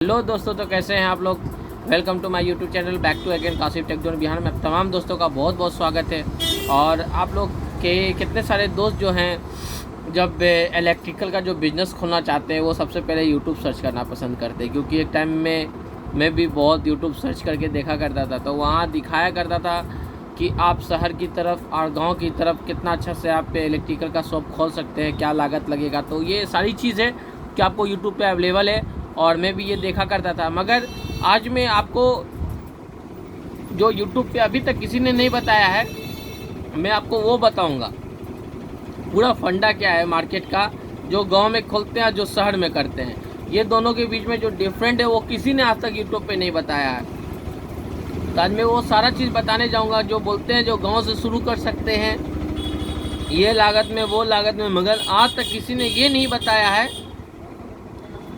Hello दोस्तों, तो कैसे हैं आप लोग। Welcome to my YouTube channel back to again Kashif tech zone Bihar में तमाम दोस्तों का बहुत बहुत स्वागत है। और आप लोग के कितने सारे दोस्त जो हैं जब इलेक्ट्रिकल का जो बिज़नेस खोलना चाहते हैं वो सबसे पहले यूट्यूब सर्च करना पसंद करते हैं, क्योंकि एक टाइम में मैं भी बहुत यूट्यूब सर्च करके देखा करता था, तो वहाँ दिखाया करता था कि आप शहर की तरफ और गाँव की तरफ कितना अच्छा से आप इलेक्ट्रिकल का शॉप खोल सकते हैं, क्या लागत लगेगा। तो ये सारी चीज़ें कि आपको यूट्यूब पर अवेलेबल है और मैं भी ये देखा करता था। मगर आज मैं आपको जो YouTube पे अभी तक किसी ने नहीं बताया है, मैं आपको वो बताऊंगा पूरा फंडा क्या है मार्केट का, जो गांव में खोलते हैं जो शहर में करते हैं। ये दोनों के बीच में जो डिफरेंट है वो किसी ने आज तक YouTube पे नहीं बताया है। तो आज मैं वो सारा चीज़ बताने जाऊंगा जो बोलते हैं जो गाँव से शुरू कर सकते हैं ये लागत में वो लागत में, मगर आज तक किसी ने ये नहीं बताया है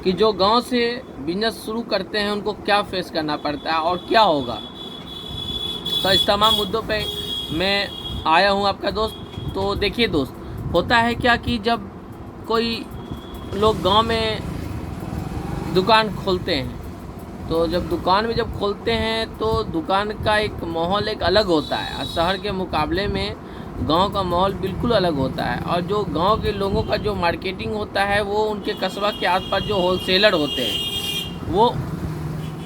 कि जो गांव से बिजनेस शुरू करते हैं उनको क्या फेस करना पड़ता है और क्या होगा। तो इस तमाम मुद्दों पे मैं आया हूँ आपका दोस्त। तो देखिए दोस्त, होता है क्या कि जब कोई लोग गांव में दुकान खोलते हैं, तो जब दुकान में जब खोलते हैं तो दुकान का एक माहौल एक अलग होता है और शहर के मुकाबले में गांव का माहौल बिल्कुल अलग होता है। और जो गांव के लोगों का जो मार्केटिंग होता है वो उनके कस्बा के आसपास जो होलसेलर होते हैं वो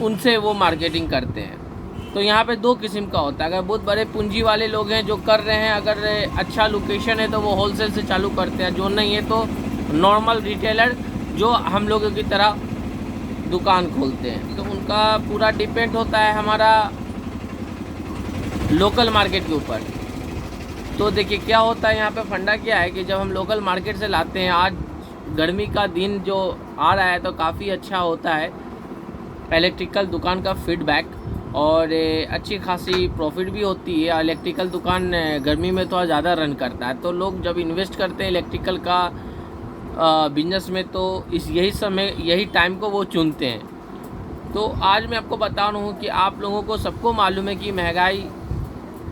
उनसे वो मार्केटिंग करते हैं। तो यहाँ पे दो किस्म का होता है। अगर बहुत बड़े पूंजी वाले लोग हैं जो कर रहे हैं, अगर अच्छा लोकेशन है तो वो होलसेल से चालू करते हैं, जो नहीं है तो नॉर्मल रिटेलर जो हम लोगों की तरह दुकान खोलते हैं। तो उनका पूरा डिपेंड होता है हमारा लोकल मार्केट के ऊपर। तो देखिए क्या होता है यहाँ पे फंडा क्या है कि जब हम लोकल मार्केट से लाते हैं, आज गर्मी का दिन जो आ रहा है तो काफ़ी अच्छा होता है इलेक्ट्रिकल दुकान का फीडबैक, और अच्छी खासी प्रॉफिट भी होती है। इलेक्ट्रिकल दुकान गर्मी में थोड़ा ज़्यादा रन करता है, तो लोग जब इन्वेस्ट करते हैं इलेक्ट्रिकल का बिजनेस में तो यही समय यही टाइम को वो चुनते हैं। तो आज मैं आपको बता रहा हूँ कि आप लोगों को सबको मालूम है कि महंगाई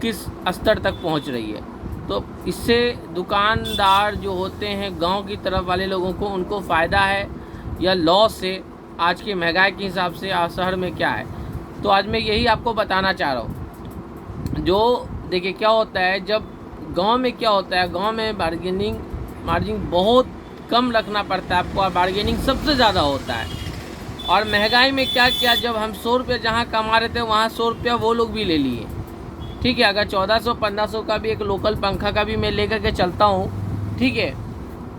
किस स्तर तक पहुँच रही है। तो इससे दुकानदार जो होते हैं गांव की तरफ वाले लोगों को उनको फ़ायदा है या लॉस है आज की महंगाई के हिसाब से शहर में क्या है। तो आज मैं यही आपको बताना चाह रहा हूँ। जो देखिए क्या होता है, जब गांव में क्या होता है, गांव में मार्जिन बहुत कम रखना पड़ता है आपको और बार्गेनिंग सबसे ज़्यादा होता है। और महंगाई में क्या किया, जब हम 100 रुपये जहाँ कमा रहे थे वहाँ 100 रुपया वो लोग भी ले लिए। ठीक है, अगर 1400-1500 का भी एक लोकल पंखा का भी मैं लेकर के चलता हूँ, ठीक है,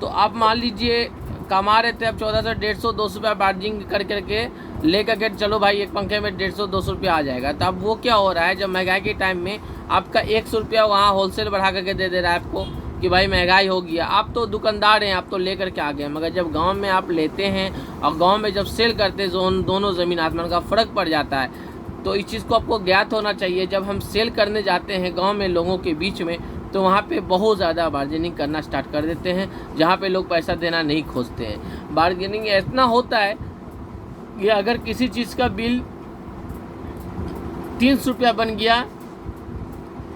तो आप मान लीजिए कमा रहे थे अब 1400, 150, 200 रुपया बार्जिंग कर करके लेकर के चलो भाई, एक पंखे में 150-200 रुपया आ जाएगा। तो अब वो क्या हो रहा है, जब महंगाई के टाइम में आपका 100 रुपया वहाँ होलसेल बढ़ा करके दे रहा है आपको कि भाई महंगाई हो गया। आप तो दुकानदार हैं, आप तो लेकर के आ गए, मगर जब गाँव में आप लेते हैं और गाँव में जब सेल करते हैं दोनों ज़मीन आसमान का फ़र्क पड़ जाता है। तो इस चीज़ को आपको ज्ञात होना चाहिए। जब हम सेल करने जाते हैं गांव में लोगों के बीच में, तो वहाँ पे बहुत ज़्यादा बार्गेनिंग करना स्टार्ट कर देते हैं, जहाँ पे लोग पैसा देना नहीं खोजते हैं। बार्गेनिंग इतना होता है कि अगर किसी चीज़ का बिल 300 रुपया बन गया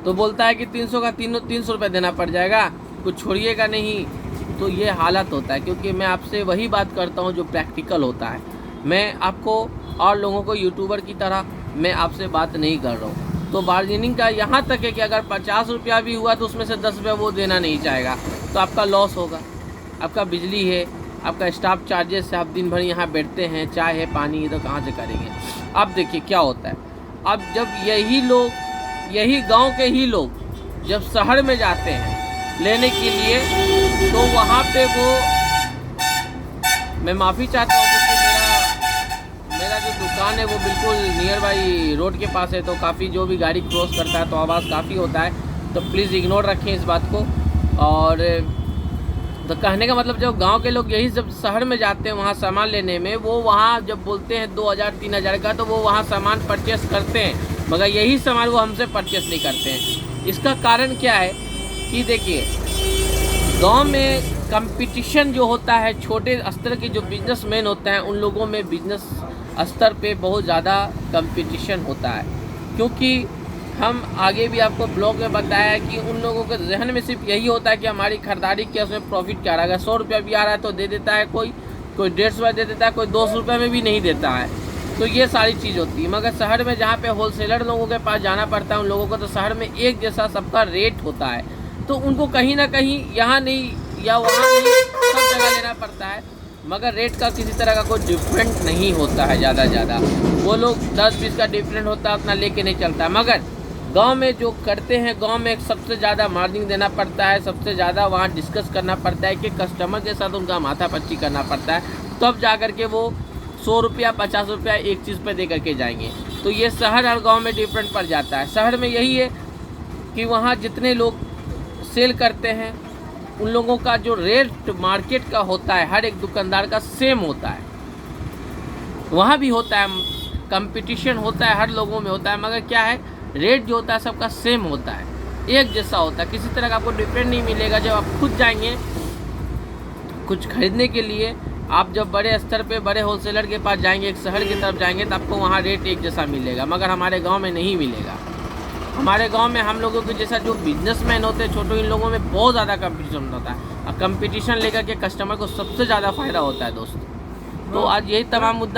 तो बोलता है कि 300 का 300 रुपया देना पड़ जाएगा, कुछ छोड़िएगा नहीं। तो ये हालत होता है, क्योंकि मैं आपसे वही बात करता हूँ जो प्रैक्टिकल होता है। मैं आपको और लोगों को यूट्यूबर की तरह मैं आपसे बात नहीं कर रहा हूँ। तो बार्गेनिंग का यहाँ तक है कि अगर 50 रुपया भी हुआ तो उसमें से 10 रुपया वो देना नहीं चाहेगा, तो आपका लॉस होगा। आपका बिजली है, आपका स्टाफ चार्जेस है, आप दिन भर यहाँ बैठते हैं, चाय है, पानी है, तो कहाँ से करेंगे। अब देखिए क्या होता है, अब जब यही गाँव के ही लोग जब शहर में जाते हैं लेने के लिए, तो वहाँ पे वो, मैं माफ़ी चाहता हूँ मेरा जो दुकान है वो बिल्कुल नियर बाई रोड के पास है, तो काफ़ी जो भी गाड़ी क्रॉस करता है तो आवाज़ काफ़ी होता है, तो प्लीज़ इग्नोर रखें इस बात को। और तो कहने का मतलब, जब गांव के लोग यही जब शहर में जाते हैं वहाँ सामान लेने में, वो वहाँ जब बोलते हैं 2000-3000 का, तो वो वहाँ सामान परचेस करते हैं, मगर यही सामान वो हमसे परचेस नहीं करते हैं। इसका कारण क्या है कि देखिए, गाँव में कंपटीशन जो होता है, छोटे स्तर के जो बिजनेसमैन होते हैं उन लोगों में बिजनेस स्तर पे बहुत ज़्यादा कंपटीशन होता है। क्योंकि हम आगे भी आपको ब्लॉग में बताया है कि उन लोगों के जहन में सिर्फ यही होता है कि हमारी खरीदारी क्या, उसमें प्रॉफिट क्या आ रहा है। अगर 100 रुपया भी आ रहा है तो दे देता है कोई, कोई 150 रुपये दे देता है, कोई 200 रुपये में भी नहीं देता है। तो ये सारी चीज़ होती है। मगर शहर में जहाँ पे होलसेलर लोगों के पास जाना पड़ता है, उन लोगों को तो शहर में एक जैसा सबका रेट होता है, तो उनको कहीं ना कहीं यहाँ नहीं या वहाँ नहीं, सब जगह लेना पड़ता है। मगर रेट का किसी तरह का कोई डिफरेंट नहीं होता है। ज़्यादा वो लोग 10-20 का डिफरेंट होता है, उतना लेके नहीं चलता है। मगर गांव में जो करते हैं, गांव में सबसे ज़्यादा मार्जिन देना पड़ता है, सबसे ज़्यादा वहाँ डिस्कस करना पड़ता है कि कस्टमर के साथ उनका माथापच्ची करना पड़ता है, तब जा कर के वो 100 रुपया 50 रुपया एक चीज़ पे दे करके जाएंगे। तो ये शहर और गांव में डिफरेंट पड़ जाता है। शहर में यही है कि वहाँ जितने लोग सेल करते हैं, उन लोगों का जो रेट मार्केट का होता है, हर एक दुकानदार का सेम होता है। वहाँ भी होता है, कंपटीशन होता है, हर लोगों में होता है, मगर क्या है, रेट जो होता है सबका सेम होता है, एक जैसा होता है। किसी तरह का आपको डिफरेंट नहीं मिलेगा। जब आप खुद जाएंगे कुछ खरीदने के लिए, आप जब बड़े स्तर पे बड़े होलसेलर के पास जाएंगे, एक शहर की तरफ जाएंगे, तो आपको वहाँ रेट एक जैसा मिलेगा। मगर हमारे गांव में नहीं मिलेगा। हमारे गांव में हम लोगों के जैसा जो बिजनेसमैन होते हैं छोटे, इन लोगों में बहुत ज़्यादा कंपटीशन होता है, और कंपटीशन लेकर के कस्टमर को सबसे ज़्यादा फ़ायदा होता है दोस्तों। तो आज यही तमाम मुद्दा